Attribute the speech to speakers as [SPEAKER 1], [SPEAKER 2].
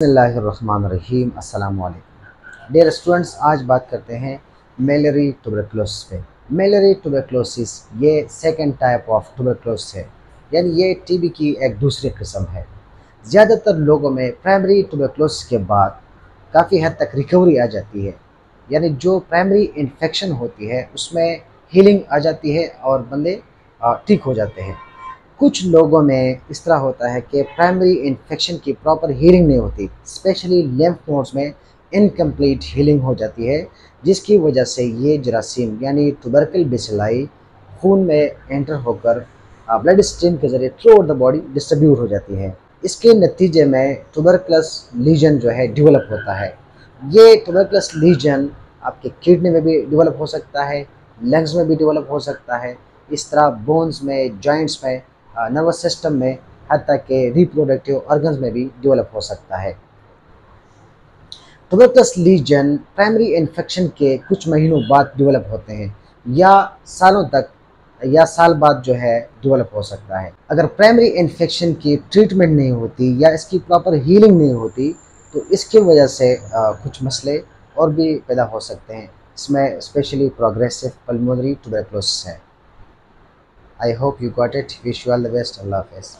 [SPEAKER 1] बिस्मिल्लाहिर्रहमानिर्रहीम। अस्सलाम वालेकुम डियर स्टूडेंट्स, आज बात करते हैं मेलेरी ट्यूबरकुलोसिस पे। मेलेरी ट्यूबरकुलोसिस ये सेकंड टाइप ऑफ ट्यूबरकुलोसिस है, यानी ये टीबी की एक दूसरी किस्म है। ज़्यादातर लोगों में प्राइमरी ट्यूबरकुलोसिस के बाद काफ़ी हद तक रिकवरी आ जाती है, यानी जो प्राइमरी इन्फेक्शन होती है उसमें हीलिंग आ जाती है और बंदे ठीक हो जाते हैं। कुछ लोगों में इस तरह होता है कि प्राइमरी इन्फेक्शन की प्रॉपर हीलिंग नहीं होती, स्पेशली लिम्फ नोड्स में इनकम्प्लीट हीलिंग हो जाती है, जिसकी वजह से ये जरासीम यानी ट्यूबरकल बेसिलाई खून में एंटर होकर ब्लड स्ट्रीम के ज़रिए through out the body distribute हो जाती है। इसके नतीजे में ट्यूबरकुलस लीजन जो है डेवलप होता है। ये ट्यूबरकुलस लीजन आपके किडनी में भी डेवलप हो सकता है, लंग्स में भी डेवलप हो सकता है, इस तरह बोन्स में, जॉइंट्स में, नर्वस सिस्टम में, हत्ता के रिप्रोडक्टिव ऑर्गन्स में भी डेवलप हो सकता है। ट्यूबरकुलस लीजन प्राइमरी इन्फेक्शन के कुछ महीनों बाद डेवलप होते हैं या सालों तक या साल बाद जो है डेवलप हो सकता है। अगर प्राइमरी इन्फेक्शन की ट्रीटमेंट नहीं होती या इसकी प्रॉपर हीलिंग नहीं होती तो इसकी वजह से कुछ मसले और भी पैदा हो सकते हैं। इसमें स्पेशली प्रोग्रेसिव पल्मोनरी ट्यूबरकुलोसिस है। I hope you got it. Wish you all the best. Allah Hafiz.